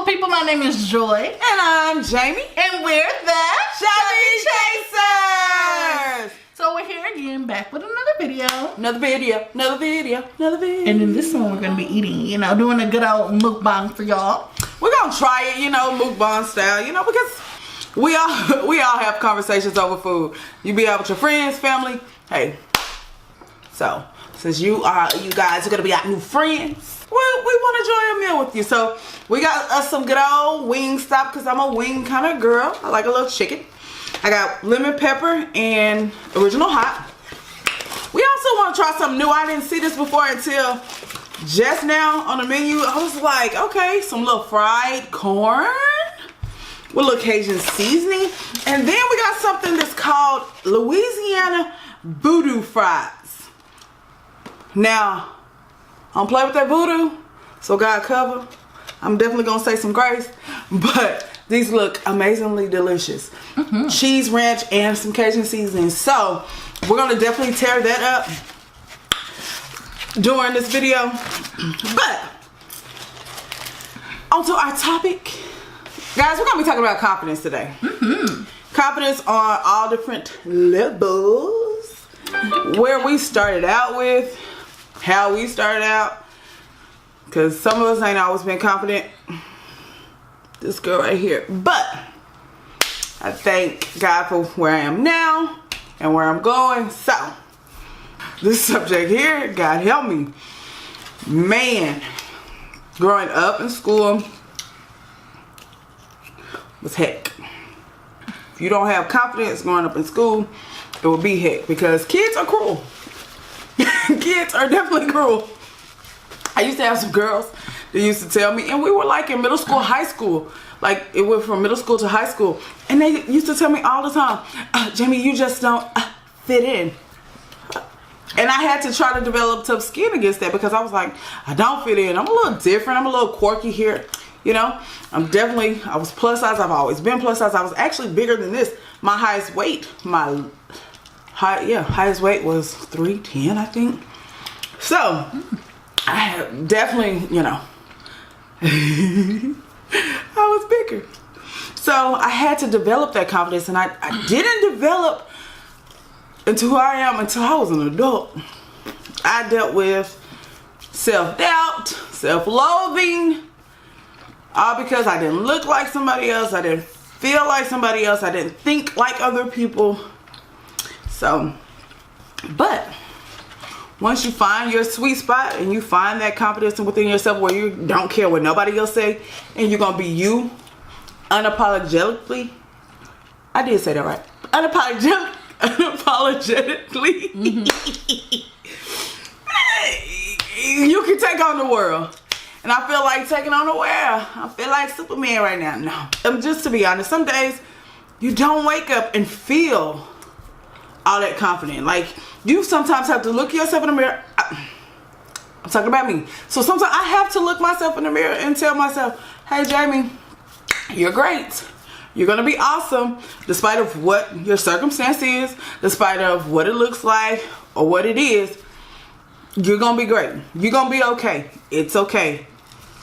people, my name is Joy. And I'm Jamie. And we're the Chubby Chasers. So we're here again, back with another video. Another video. And in this one, we're going to be eating, doing a good old mukbang for y'all. We're going to try it, mukbang style, because we all have conversations over food. You be out with your friends, family. Hey, so since you guys are going to be out new friends, we want to enjoy a meal with you. So we got us some good old Wingstop because I'm a wing kind of girl. I like a little chicken. I got lemon pepper and original hot. We also want to try something new. I didn't see this before until just now on the menu. I was like, okay, some little fried corn with a little Cajun seasoning. And then we got something that's called Louisiana Voodoo Fries. Now, I don't play with that voodoo, so God cover. I'm definitely gonna say some grace, but these look amazingly delicious. Cheese, ranch, and some Cajun seasoning. So we're gonna definitely tear that up during this video. But onto our topic, guys. We're gonna be talking about confidence today. Confidence on all different levels. Where we started out with, how we started out, because some of us ain't always been confident. This girl right here, but I thank God for where I am now and where I'm going. So this subject here, God help me, man, growing up in school was heck. If you don't have confidence growing up in school, it will be heck, because kids are cruel. Kids are definitely cruel. I used to have some girls that used to tell me, and we were like in middle school, high school. Like it went from middle school to high school. And they used to tell me all the time, Jamie, you just don't fit in. And I had to try to develop tough skin against that, because I was like, I don't fit in. I'm a little different. I'm a little quirky here. I was plus size. I've always been plus size. I was actually bigger than this. My highest weight, highest weight was 310, I think. So I have definitely, I was bigger. So I had to develop that confidence, and I didn't develop into who I am until I was an adult. I dealt with self-doubt, self-loathing, all because I didn't look like somebody else. I didn't feel like somebody else. I didn't think like other people. So, but once you find your sweet spot and you find that confidence within yourself where you don't care what nobody else say, and you're gonna be you unapologetically. I did say that right. Unapologetically. You can take on the world. And I feel like taking on the world. I feel like Superman right now. No. Just to be honest, some days you don't wake up and feel all that confident. Like, you sometimes have to look yourself in the mirror. I'm talking about me. So sometimes I have to look myself in the mirror and tell myself, hey Jamie, you're great. You're gonna be awesome, despite of what your circumstance is, despite of what it looks like or what it is. You're gonna be great. You're gonna be okay. It's okay.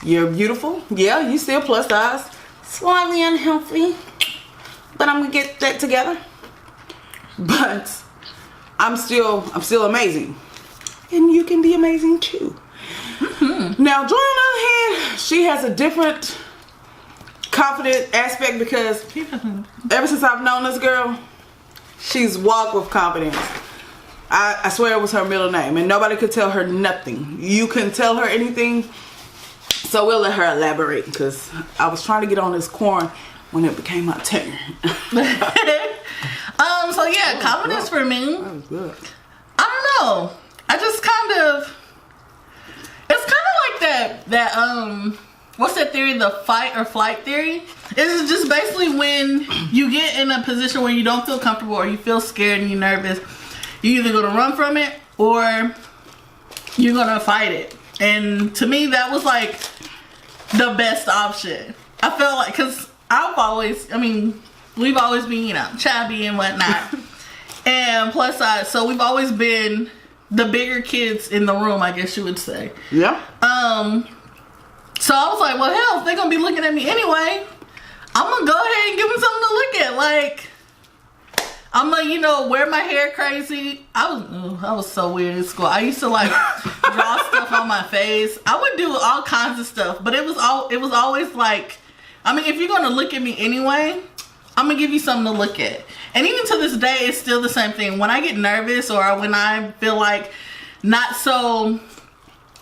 You're beautiful. Yeah, you still plus size, slightly unhealthy, but I'm gonna get that together. But I'm still amazing, and you can be amazing too. Now, Joy, on the other hand, she has a different confident aspect, because ever since I've known this girl, she's walked with confidence. I swear it was her middle name, and nobody could tell her nothing. You couldn't tell her anything, so we'll let her elaborate, because I was trying to get on this corn when it became my turn. So yeah, confidence for me. That was good. I don't know. I just it's kind of like that what's that theory? The fight or flight theory. It's just basically when you get in a position where you don't feel comfortable, or you feel scared and you're nervous, you're either gonna run from it or you're gonna fight it. And to me, that was like the best option. I felt like, because we've always been, chubby and whatnot, and plus size, so we've always been the bigger kids in the room, I guess you would say. Yeah. So I was like, well, hell, if they're gonna be looking at me anyway, I'm gonna go ahead and give them something to look at. Like, I'm gonna, you know, wear my hair crazy. I was so weird in school. I used to like draw stuff on my face. I would do all kinds of stuff, but it was always like, I mean, if you're gonna look at me anyway, I'm gonna give you something to look at. And even to this day, it's still the same thing. When I get nervous or when I feel like not so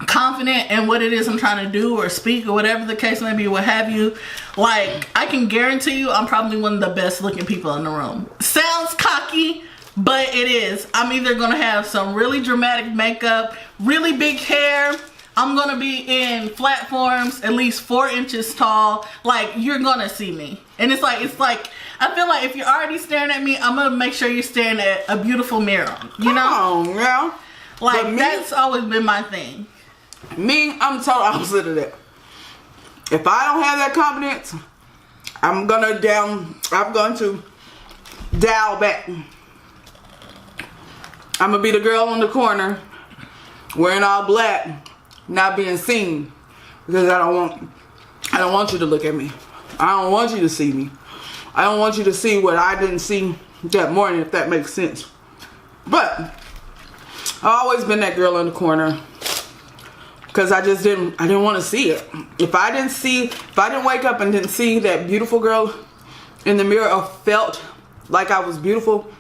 confident in what it is I'm trying to do or speak or whatever the case may be, what have you, like, I can guarantee you I'm probably one of the best looking people in the room. Sounds cocky, but it is. I'm either gonna have some really dramatic makeup, really big hair. I'm gonna be in platforms at least 4 inches tall. Like, you're gonna see me. And it's like I feel like if you're already staring at me, I'm gonna make sure you're staring at a beautiful mirror. You know? Come on, girl. Like, that's always been my thing. Me, I'm the total opposite of that. If I don't have that confidence, I'm going to dial back. I'm gonna be the girl in the corner wearing all black, not being seen, because I don't want you to look at me. I don't want you to see me. I don't want you to see what I didn't see that morning, if that makes sense. But I've always been that girl in the corner, because I didn't want to see it. If I didn't wake up and didn't see that beautiful girl in the mirror or felt like I was beautiful,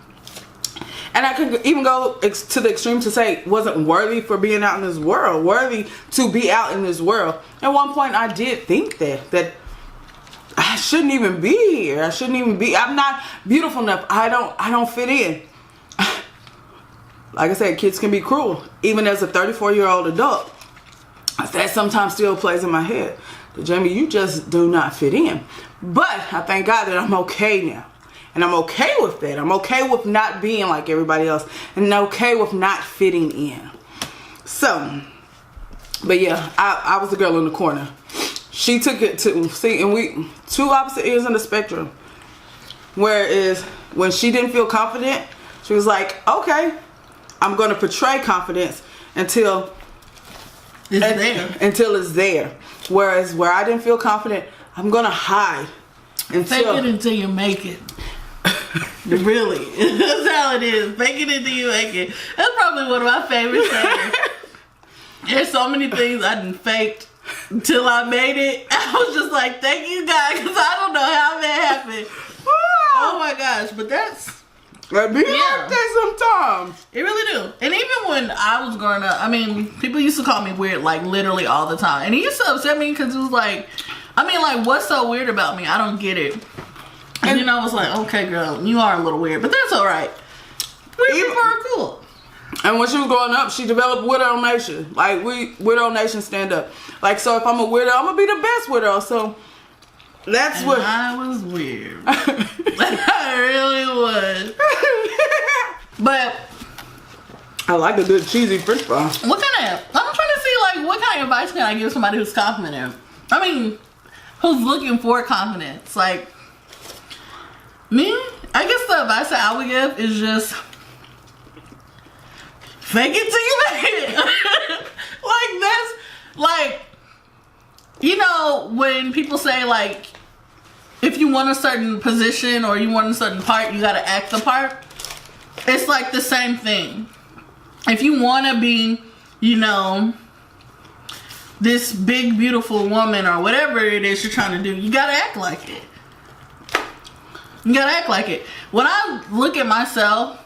and I could even go to the extreme to say wasn't worthy for being out in this world, worthy to be out in this world. At one point I did think that I shouldn't even be here. I'm not beautiful enough. I don't fit in. Like I said, kids can be cruel. Even as a 34-year-old adult, that sometimes still plays in my head. Jamie, you just do not fit in. But I thank God that I'm okay now. And I'm okay with that. I'm okay with not being like everybody else. And okay with not fitting in. So, but yeah, I was the girl in the corner. She took it to, see, and we, two opposite ends on the spectrum. Whereas when she didn't feel confident, she was like, okay, I'm going to portray confidence until it's there. Whereas where I didn't feel confident, I'm going to hide. Fake it until you make it. Really. That's how it is. Fake it until you make it. That's probably one of my favorite things. There's so many things I done faked until I made it. I was just like, thank you God, because I don't know how that happened. Oh my gosh. But that's like that sometimes. It really do. And even when I was growing up, I mean, people used to call me weird, like literally all the time. And it used to upset me because it was like, I mean, like, what's so weird about me? I don't get it. And then I was like, okay, girl, you are a little weird, but that's all right. Weird people are cool. And when she was growing up, she developed Widow Nation. Like, Widow Nation stand up. Like, so if I'm a widow, I'm gonna be the best widow. So that's what I was weird. I really was. But I like a good cheesy French fry. I'm trying to see, like, what kind of advice can I give somebody who's confident? I mean, who's looking for confidence? Like, me, I guess the advice that I would give is just fake it till you make it. Like, that's like, you know, when people say, like, if you want a certain position or you want a certain part, you gotta act the part. It's like the same thing. If you want to be, you know, this big beautiful woman or whatever it is you're trying to do, you gotta act like it. You gotta act like it. When I look at myself,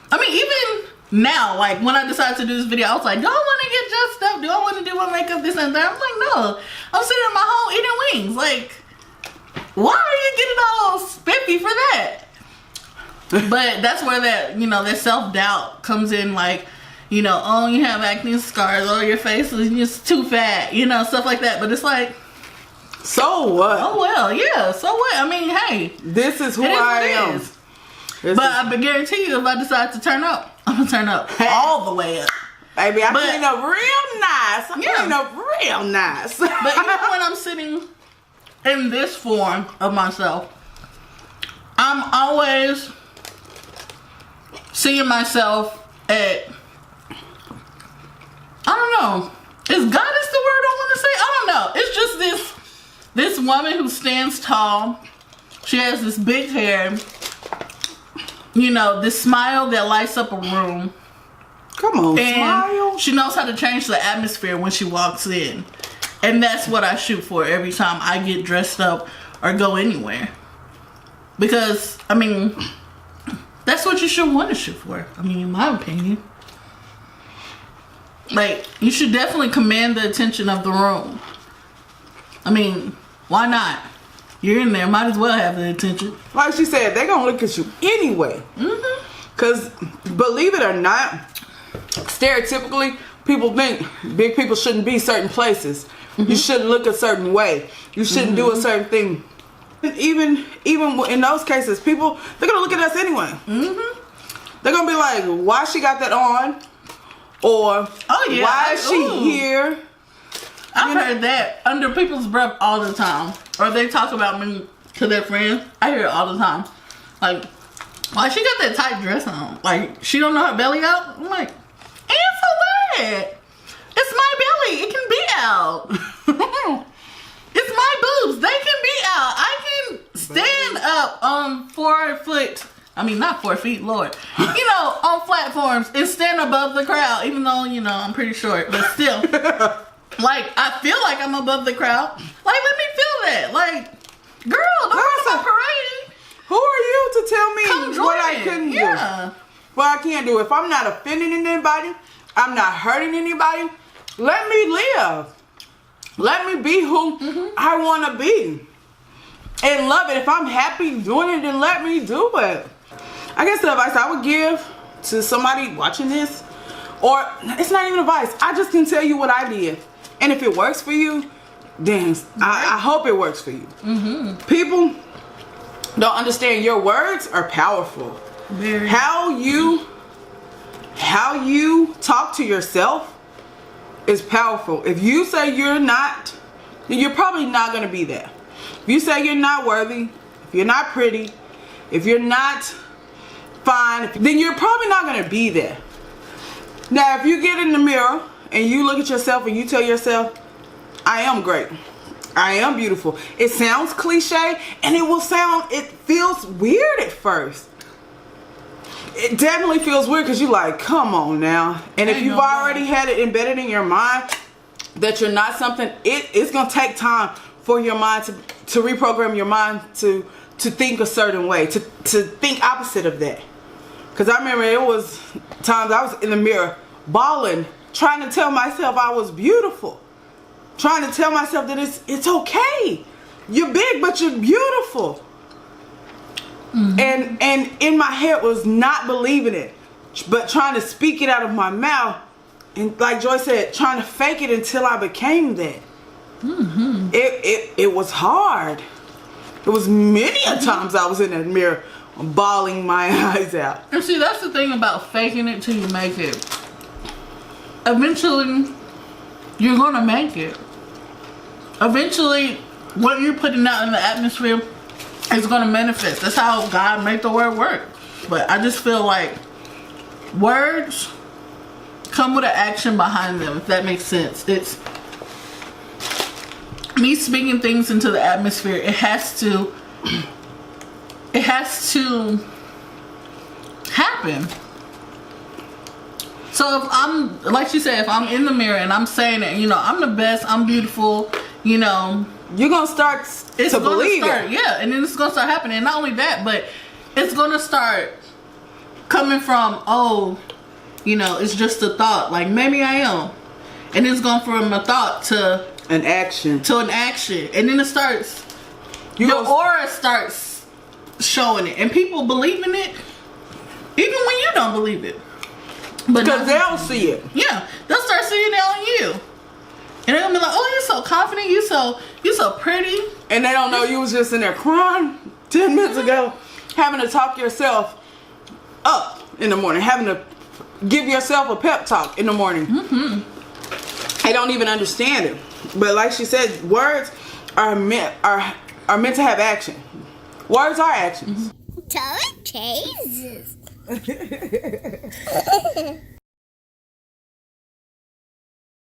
I mean, even now, like, when I decided to do this video, I was like, do I want to get dressed up? Do I want to do my makeup, this and that? I'm like, no. I'm sitting in my home eating wings. Like, why are you getting all spiffy for that? But that's where that, you know, that self-doubt comes in, like, you know, oh, you have acne scars, oh, your face is just too fat, you know, stuff like that. But it's like, so what? Oh, well, yeah, so what? I mean, hey. This is who I am. But I guarantee you, if I decide to turn up, I'm going to turn up all the way up. Baby, I clean up real nice. Clean up real nice. But even when I'm sitting in this form of myself, I'm always seeing myself at, I don't know. Is goddess the word I want to say? I don't know. know. It's just this woman who stands tall. She has this big hair. You know, this smile that lights up a room. Come on, and smile. She knows how to change the atmosphere when she walks in. And that's what I shoot for every time I get dressed up or go anywhere. Because, I mean, that's what you should want to shoot for. I mean, in my opinion. Like, you should definitely command the attention of the room. I mean, why not? You're in there, might as well have the attention. Like she said, they're going to look at you anyway. Because, believe it or not, stereotypically, people think big people shouldn't be certain places. You shouldn't look a certain way. You shouldn't do a certain thing. Even in those cases, people, they're going to look at us anyway. They're going to be like, why she got that on? Or, why is she here? I've heard that under people's breath all the time. Or they talk about me to their friends. I hear it all the time. Like, why she got that tight dress on? Like, she don't know her belly out? I'm like, and for what? It's my belly. It can be out. It's my boobs. They can be out. I can stand up on 4 foot. I mean, not 4 feet, Lord. You know, on platforms and stand above the crowd. Even though, you know, I'm pretty short. But still. Like, I feel like I'm above the crowd. Like, let me feel that. Like, girl, don't go to my parade. Who are you to tell me what I couldn't do? What I can't do. If I'm not offending anybody, I'm not hurting anybody, let me live. Let me be who I want to be. And love it. If I'm happy doing it, then let me do it. I guess the advice I would give to somebody watching this, or it's not even advice, I just can tell you what I did. And if it works for you, then I hope it works for you. People don't understand your words are powerful. Very. How you talk to yourself is powerful. If you say you're not, then you're probably not going to be there. If you say you're not worthy, if you're not pretty, if you're not fine, then you're probably not going to be there. Now, if you get in the mirror and you look at yourself and you tell yourself, I am great. I am beautiful. It sounds cliche and it feels weird at first. It definitely feels weird because you're like, come on now. And if you've already had it embedded in your mind that you're not something, it's going to take time for your mind to reprogram your mind to think a certain way, to think opposite of that. Because I remember it was times I was in the mirror bawling, trying to tell myself I was beautiful. Trying to tell myself that it's okay. You're big, but you're beautiful. And in my head was not believing it, but trying to speak it out of my mouth. And like Joy said, trying to fake it until I became that. It was hard. It was many a times I was in that mirror bawling my eyes out. And see, that's the thing about faking it till you make it. Eventually, you're gonna make it. Eventually, what you're putting out in the atmosphere is gonna manifest. That's how God made the word work. But I just feel like words come with an action behind them, if that makes sense. It's me speaking things into the atmosphere. It has to happen. So if I'm, like she said, if I'm in the mirror and I'm saying it, you know, I'm the best, I'm beautiful, you know, you're gonna start to believe it. Yeah, and then it's gonna start happening. Not only that, but it's gonna start coming from, oh, you know, it's just a thought. Like, maybe I am. And it's going from a thought to an action. And then it starts, your aura starts showing it. And people believe in it, even when you don't believe it. Because they'll see it. Yeah, they'll start seeing it on you. And they're gonna be like, oh, you're so confident, you're so pretty. And they don't know you was just in there crying 10 minutes ago, having to talk yourself up in the morning, having to give yourself a pep talk in the morning. They don't even understand it. But like she said, words are meant to have action. Words are actions. Tell it tastes.